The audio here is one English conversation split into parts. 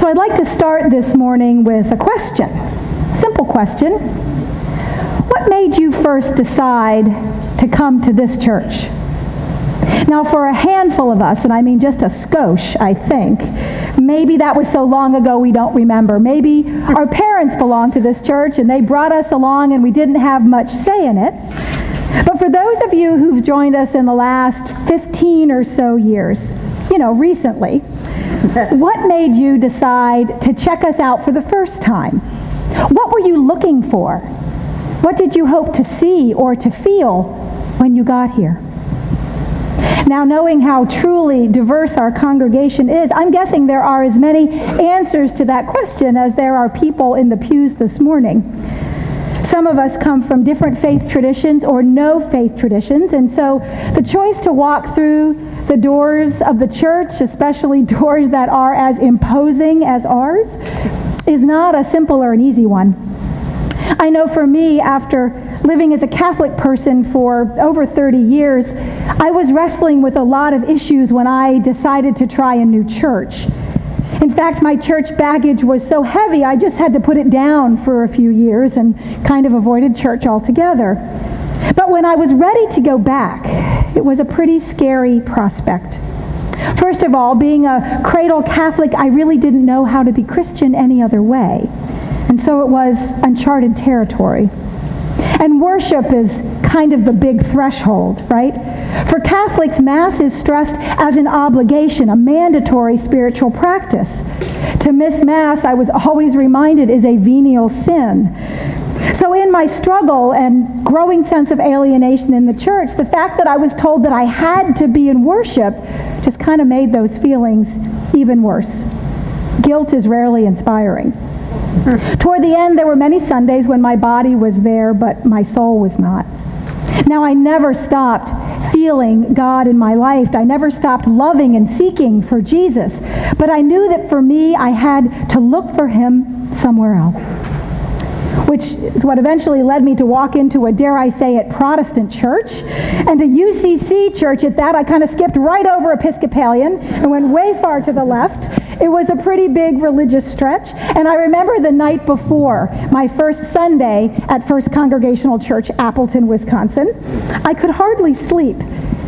So I'd like to start this morning with a question, simple question. What made you first decide to come to this church? Now, for a handful of us, and I mean just a skosh, I think, maybe that was so long ago we don't remember. Maybe our parents belonged to this church and they brought us along and we didn't have much say in it. But for those of you who've joined us in the last 15 or so years, recently, what made you decide to check us out for the first time? What were you looking for? What did you hope to see or to feel when you got here? Now, knowing how truly diverse our congregation is, I'm guessing there are as many answers to that question as there are people in the pews this morning. Some of us come from different faith traditions or no faith traditions, and so the choice to walk through the doors of the church, especially doors that are as imposing as ours, is not a simple or an easy one. I know for me, after living as a Catholic person for over 30 years, I was wrestling with a lot of issues when I decided to try a new church. In fact, my church baggage was so heavy, I just had to put it down for a few years and kind of avoided church altogether. But when I was ready to go back, it was a pretty scary prospect. First of all, being a cradle Catholic, I really didn't know how to be Christian any other way. And so it was uncharted territory. And worship is kind of the big threshold, right? For Catholics, Mass is stressed as an obligation, a mandatory spiritual practice. To miss Mass, I was always reminded, is a venial sin. So in my struggle and growing sense of alienation in the church, the fact that I was told that I had to be in worship just kind of made those feelings even worse. Guilt is rarely inspiring. Toward the end, there were many Sundays when my body was there, but my soul was not. Now, I never stopped feeling God in my life. I never stopped loving and seeking for Jesus. But I knew that for me, I had to look for him somewhere else, which is what eventually led me to walk into a, dare I say it, Protestant church, and a UCC church at that. I kind of skipped right over Episcopalian and went way far to the left. It was a pretty big religious stretch, and I remember the night before, my first Sunday at First Congregational Church, Appleton, Wisconsin, I could hardly sleep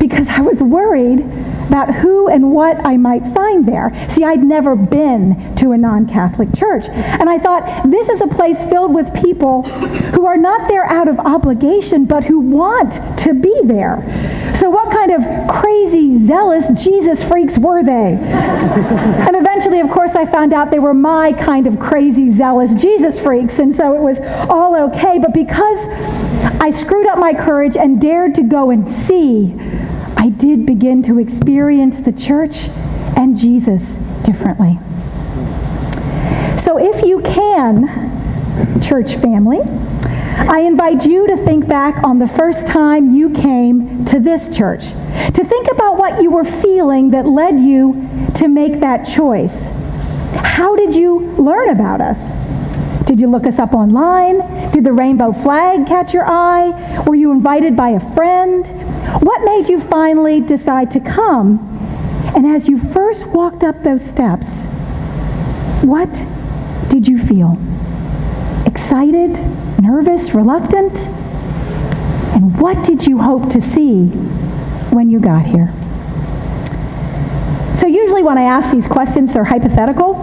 because I was worried about who and what I might find there. See, I'd never been to a non-Catholic church, and I thought, this is a place filled with people who are not there out of obligation, but who want to be there. So what kind of crazy, zealous Jesus freaks were they? And eventually, of course, I found out they were my kind of crazy, zealous Jesus freaks, and so it was all okay. But because I screwed up my courage and dared to go and see, I did begin to experience the church and Jesus differently. So if you can, church family, I invite you to think back on the first time you came to this church, to think about what you were feeling that led you to make that choice. How did you learn about us? Did you look us up online? Did the rainbow flag catch your eye? Were you invited by a friend? What made you finally decide to come? And as you first walked up those steps, what did you feel? Excited? Nervous? Reluctant? And what did you hope to see when you got here? So usually when I ask these questions, they're hypothetical.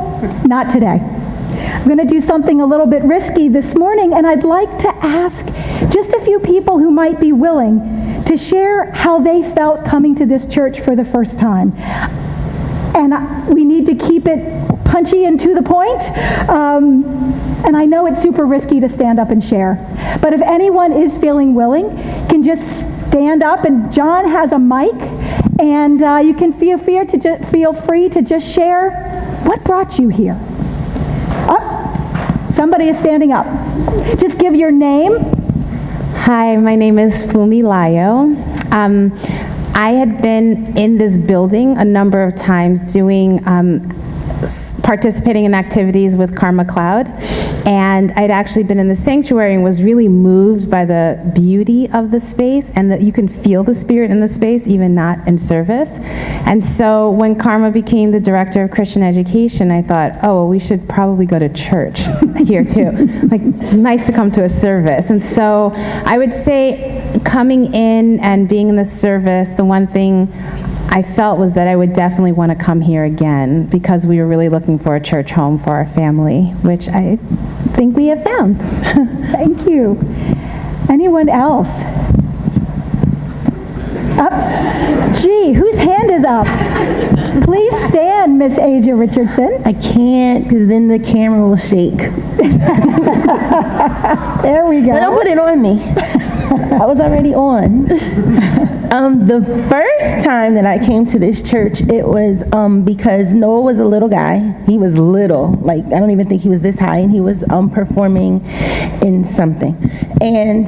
Not today. I'm going to do something a little bit risky this morning, and I'd like to ask just a few people who might be willing to share how they felt coming to this church for the first time. And we need to keep it punchy and to the point. And I know it's super risky to stand up and share. But if anyone is feeling willing, can just stand up, and John has a mic, and you can feel free to just share what brought you here. Oh, somebody is standing up. Just give your name. Hi, my name is Fumi Layo. I had been in this building a number of times doing participating in activities with Karma Cloud, and and I'd actually been in the sanctuary and was really moved by the beauty of the space, and that you can feel the Spirit in the space, even not in service. And so when Karma became the director of Christian education, I thought, oh, well, we should probably go to church here too. Like, nice to come to a service. And so I would say coming in and being in the service, the one thing I felt was that I would definitely want to come here again, because we were really looking for a church home for our family, which I think we have found. Thank you. Anyone else? Up. Gee, whose hand is up? Please stand, Miss Aja Richardson. I can't, because then the camera will shake. There we go. But don't put it on me. I was already on. The first time that I came to this church, it was because Noah was a little guy. He was little, like I don't even think he was this high, and he was performing in something. And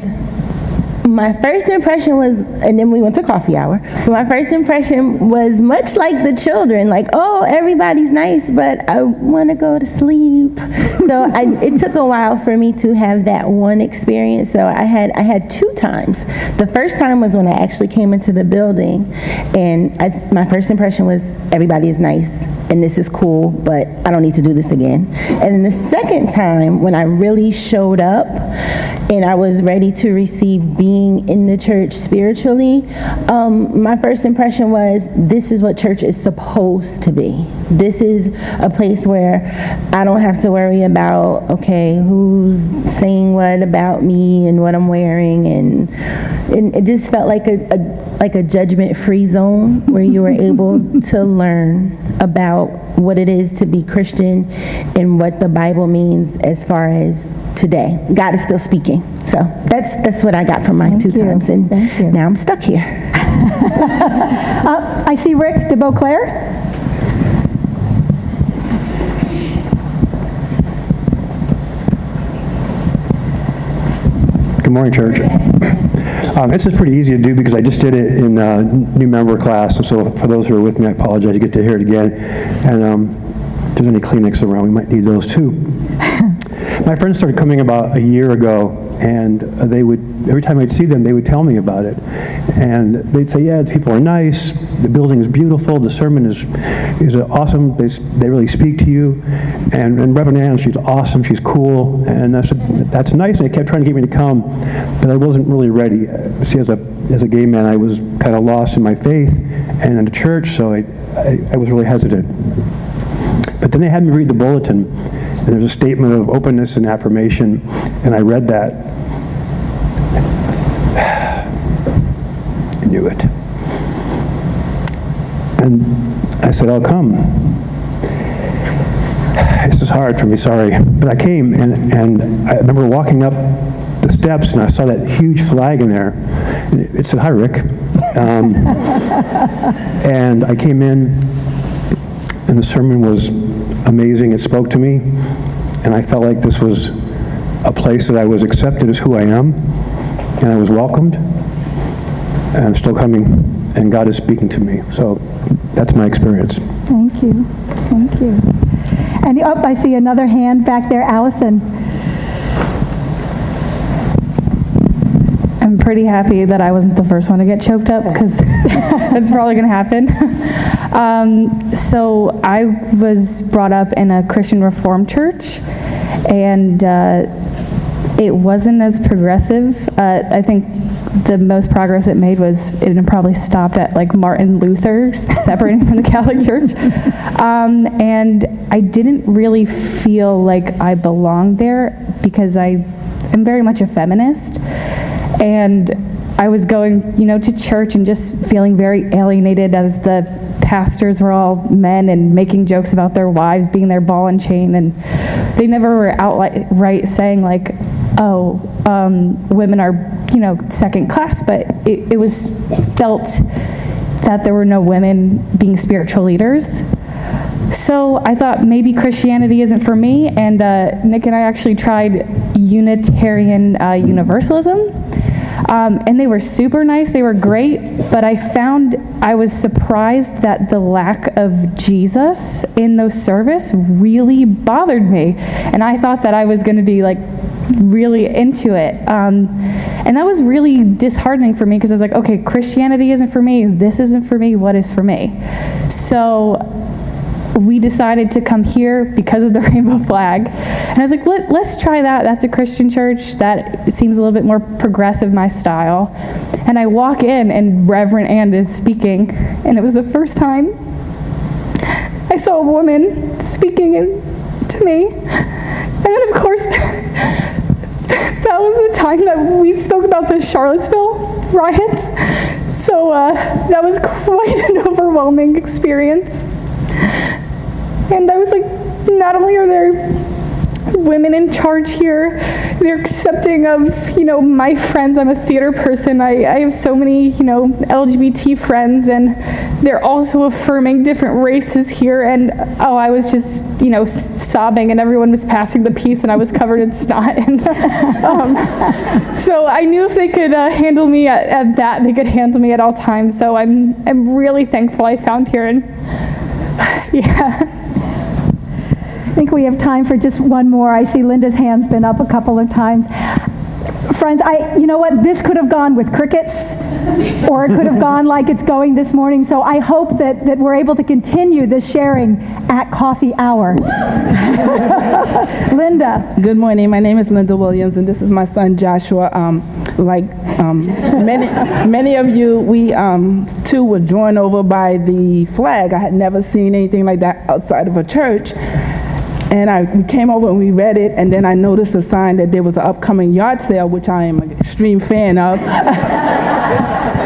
my first impression was, and then we went to coffee hour, but my first impression was much like the children, like, oh, everybody's nice, but I want to go to sleep. So it took a while for me to have that one experience. So I had two times. The first time was when I actually came into the building, and my first impression was, everybody is nice, and this is cool, but I don't need to do this again. And then the second time, when I really showed up, and I was ready to receive being in the church spiritually, my first impression was, this is what church is supposed to be. This is a place where I don't have to worry about, okay, who's saying what about me and what I'm wearing, and it just felt like a judgment-free zone where you were able to learn about what it is to be Christian and what the Bible means as far as today. God is still speaking. So that's what I got from my two times, and now I'm stuck here. I see Rick de Beauclair. Good morning, church. This is pretty easy to do because I just did it in new member class, so for those who are with me, I apologize. You get to hear it again. And if there's any Kleenex around, we might need those too. My friends started coming about a year ago, and they would, every time I'd see them, they would tell me about it. And they'd say, yeah, the people are nice, the building is beautiful, the sermon is awesome, they really speak to you. And Reverend Ann, she's awesome, she's cool, and that's nice, and they kept trying to get me to come, but I wasn't really ready. See, as a gay man, I was kind of lost in my faith and in the church, so I was really hesitant. But then they had me read the bulletin, and there's a statement of openness and affirmation, and I read that. I knew it. And I said, I'll come. This is hard for me, sorry. But I came, and I remember walking up the steps, and I saw that huge flag in there. It said, hi, Rick. And I came in, and the sermon was amazing. It spoke to me, and I felt like this was a place that I was accepted as who I am, and I was welcomed, and I'm still coming, and God is speaking to me. So that's my experience. Thank you. Thank you. And I see another hand back there, Allison. I'm pretty happy that I wasn't the first one to get choked up, because that's probably going to happen. So I was brought up in a Christian Reformed church, and it wasn't as progressive. I think the most progress it made was it probably stopped at like Martin Luther separating from the Catholic Church. And I didn't really feel like I belonged there, because I am very much a feminist. And I was going, to church and just feeling very alienated, as the pastors were all men and making jokes about their wives being their ball and chain, and they never were outright saying like, oh, women are, second class, but it was felt that there were no women being spiritual leaders. So I thought maybe Christianity isn't for me, and Nick and I actually tried Unitarian Universalism. And they were super nice, they were great, but I was surprised that the lack of Jesus in those service really bothered me. And I thought that I was going to be like really into it. And that was really disheartening for me because I was like, okay, Christianity isn't for me, this isn't for me, what is for me? So we decided to come here because of the rainbow flag. And I was like, let's try that. That's a Christian church. That seems a little bit more progressive, my style. And I walk in and Reverend Ann is speaking, and it was the first time I saw a woman speaking to me. And then of course, that was the time that we spoke about the Charlottesville riots. So that was quite an overwhelming experience. And I was like, not only are there women in charge here, they're accepting of, my friends. I'm a theater person. I have so many, LGBT friends, and they're also affirming different races here. And, I was just, sobbing, and everyone was passing the peace, and I was covered in snot. And, so I knew if they could handle me at that, they could handle me at all times. So I'm really thankful I found here. And, yeah. I think we have time for just one more. I see Linda's hand's been up a couple of times. Friends, you know what? This could have gone with crickets, or it could have gone like it's going this morning. So I hope that we're able to continue this sharing at coffee hour. Linda. Good morning. My name is Linda Williams, and this is my son Joshua. Many of you, we too were drawn over by the flag. I had never seen anything like that outside of a church. And we came over and we read it, and then I noticed a sign that there was an upcoming yard sale, which I am an extreme fan of.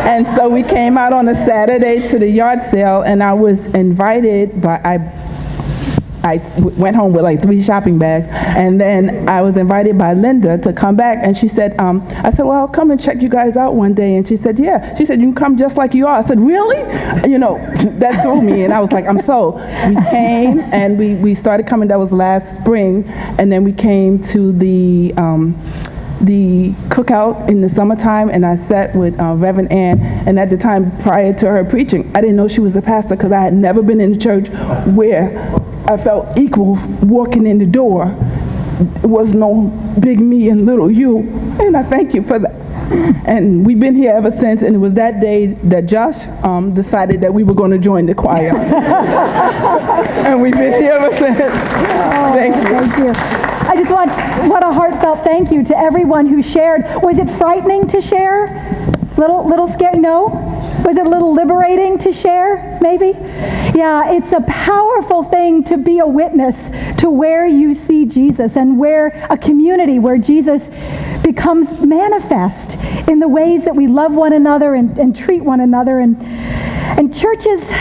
And so we came out on a Saturday to the yard sale, and I was invited by, I went home with like 3 shopping bags, and then I was invited by Linda to come back, and she said, I said, well, I'll come and check you guys out one day, and she said, yeah. She said, you can come just like you are. I said, really? That threw me, and I was like, I'm sold. So we came, and we started coming, that was last spring, and then we came to the cookout in the summertime, and I sat with Reverend Ann, and at the time prior to her preaching, I didn't know she was a pastor because I had never been in a church where I felt equal walking in the door. It was no big me and little you, and I thank you for that. And we've been here ever since, and it was that day that Josh decided that we were going to join the choir. And we've been here ever since. Thank you. Thank you. I just what a heartfelt thank you to everyone who shared. Was it frightening to share? Little scary? No? Was it a little liberating to share, maybe? Yeah, it's a powerful thing to be a witness to where you see Jesus and where a community where Jesus becomes manifest in the ways that we love one another and treat one another. And churches,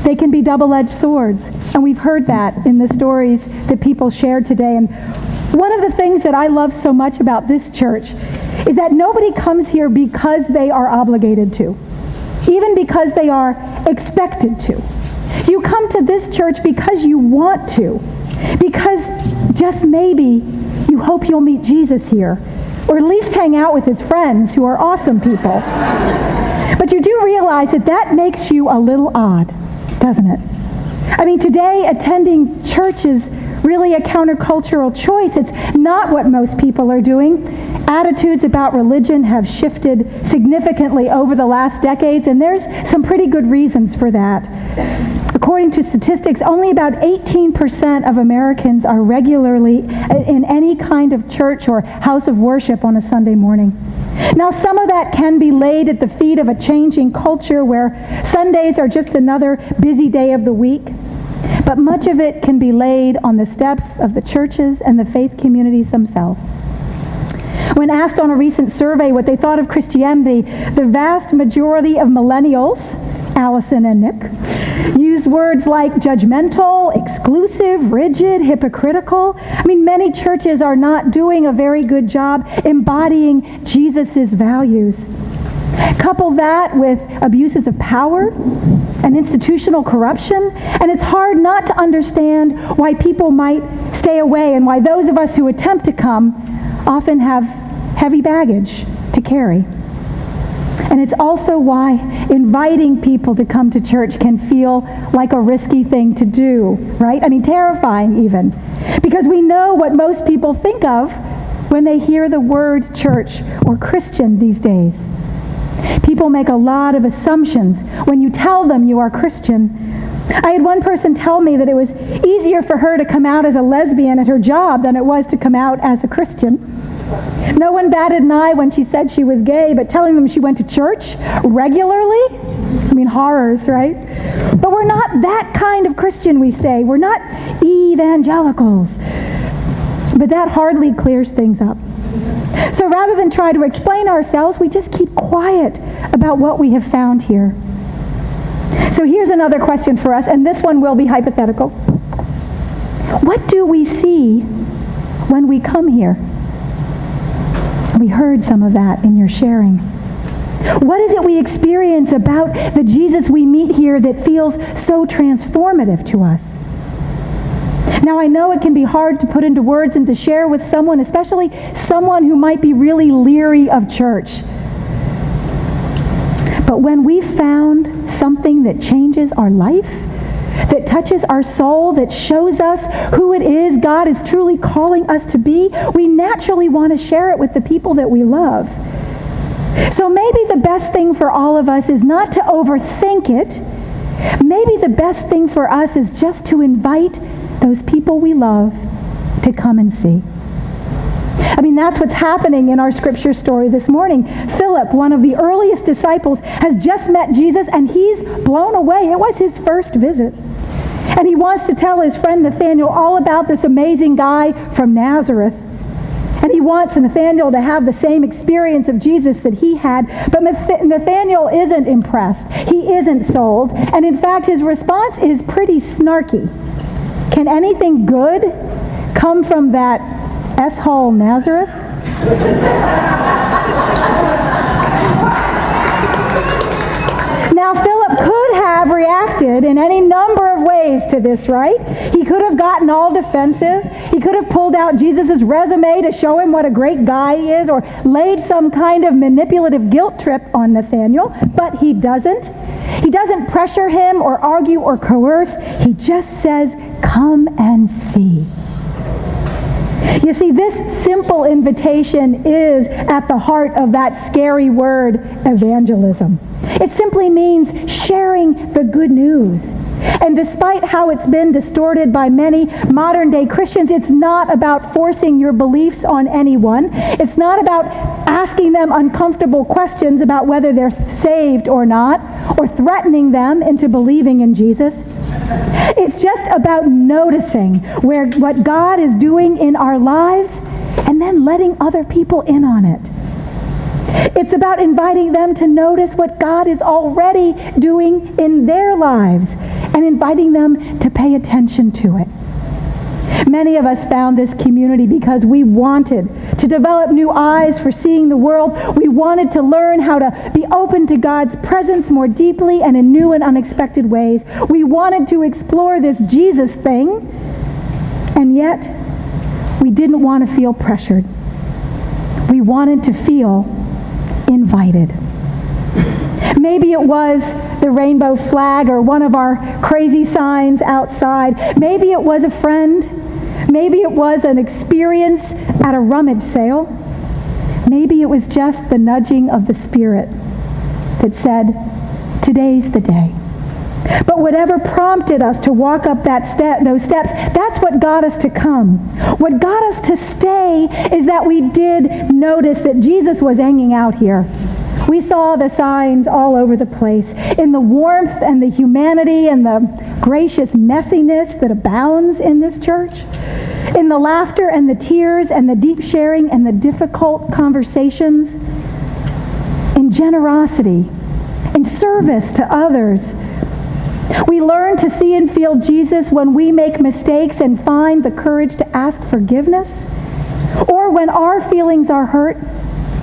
they can be double-edged swords. And we've heard that in the stories that people shared today. And one of the things that I love so much about this church is that nobody comes here because they are obligated to, even because they are expected to. You come to this church because you want to, because just maybe you hope you'll meet Jesus here, or at least hang out with his friends who are awesome people. But you do realize that makes you a little odd, doesn't it? I mean, today attending church is really a countercultural choice. It's not what most people are doing. Attitudes about religion have shifted significantly over the last decades, and there's some pretty good reasons for that. According to statistics, only about 18% of Americans are regularly in any kind of church or house of worship on a Sunday morning. Now, some of that can be laid at the feet of a changing culture where Sundays are just another busy day of the week, but much of it can be laid on the steps of the churches and the faith communities themselves. When asked on a recent survey what they thought of Christianity, the vast majority of millennials, Allison and Nick, used words like judgmental, exclusive, rigid, hypocritical. I mean, many churches are not doing a very good job embodying Jesus' values. Couple that with abuses of power and institutional corruption, and it's hard not to understand why people might stay away and why those of us who attempt to come often have heavy baggage to carry. And it's also why inviting people to come to church can feel like a risky thing to do, right? I mean, terrifying even. Because we know what most people think of when they hear the word church or Christian these days. People make a lot of assumptions when you tell them you are Christian. I had one person tell me that it was easier for her to come out as a lesbian at her job than it was to come out as a Christian. No one batted an eye when she said she was gay, but telling them she went to church regularly? I mean, horrors, right? But we're not that kind of Christian, we say. We're not evangelicals. But that hardly clears things up. So rather than try to explain ourselves, we just keep quiet about what we have found here. So here's another question for us, and this one will be hypothetical. What do we see when we come here? We heard some of that in your sharing. What is it we experience about the Jesus we meet here that feels so transformative to us? Now, I know it can be hard to put into words and to share with someone, especially someone who might be really leery of church. But when we've found something that changes our life, that touches our soul, that shows us who it is God is truly calling us to be, we naturally want to share it with the people that we love. So maybe the best thing for all of us is not to overthink it. Maybe the best thing for us is just to invite those people we love to come and see. I mean, that's what's happening in our scripture story this morning. Philip, one of the earliest disciples, has just met Jesus and he's blown away. It was his first visit. And he wants to tell his friend Nathanael all about this amazing guy from Nazareth. And he wants Nathanael to have the same experience of Jesus that he had. But Nathanael isn't impressed. He isn't sold. And in fact, his response is pretty snarky. Can anything good come from that S-hole Nazareth? Now, Philip could have reacted in any number of ways to this, right? He could have gotten all defensive. He could have pulled out Jesus' resume to show him what a great guy he is, or laid some kind of manipulative guilt trip on Nathanael, but he doesn't. He doesn't pressure him or argue or coerce. He just says, "Come and see." You see, this simple invitation is at the heart of that scary word, evangelism. It simply means sharing the good news. And despite how it's been distorted by many modern-day Christians, it's not about forcing your beliefs on anyone. It's not about asking them uncomfortable questions about whether they're saved or not, or threatening them into believing in Jesus. It's just about noticing what God is doing in our lives and then letting other people in on it. It's about inviting them to notice what God is already doing in their lives and inviting them to pay attention to it. Many of us found this community because we wanted to develop new eyes for seeing the world. We wanted to learn how to be open to God's presence more deeply and in new and unexpected ways. We wanted to explore this Jesus thing, and yet we didn't want to feel pressured. We wanted to feel invited. Maybe it was the rainbow flag or one of our crazy signs outside. Maybe it was a friend. Maybe it was an experience at a rummage sale. Maybe it was just the nudging of the Spirit that said, today's the day. But whatever prompted us to walk up those steps, that's what got us to come. What got us to stay is that we did notice that Jesus was hanging out here. We saw the signs all over the place, in the warmth and the humanity and the gracious messiness that abounds in this church, in the laughter and the tears and the deep sharing and the difficult conversations, in generosity, in service to others. We learn to see and feel Jesus when we make mistakes and find the courage to ask forgiveness, or when our feelings are hurt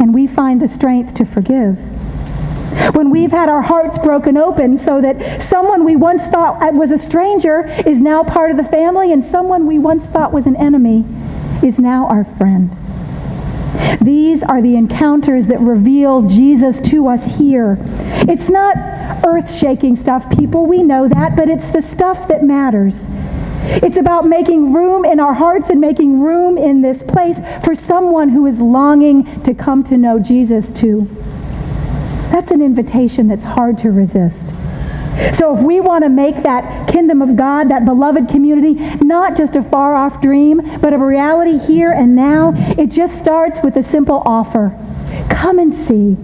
and we find the strength to forgive. When we've had our hearts broken open so that someone we once thought was a stranger is now part of the family, and someone we once thought was an enemy is now our friend. These are the encounters that reveal Jesus to us here. It's not earth-shaking stuff, people, we know that, but it's the stuff that matters. It's about making room in our hearts and making room in this place for someone who is longing to come to know Jesus too. That's an invitation that's hard to resist. So if we want to make that kingdom of God, that beloved community, not just a far-off dream, but a reality here and now, it just starts with a simple offer. Come and see.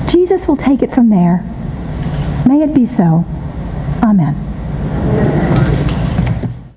Jesus will take it from there. May it be so. Amen.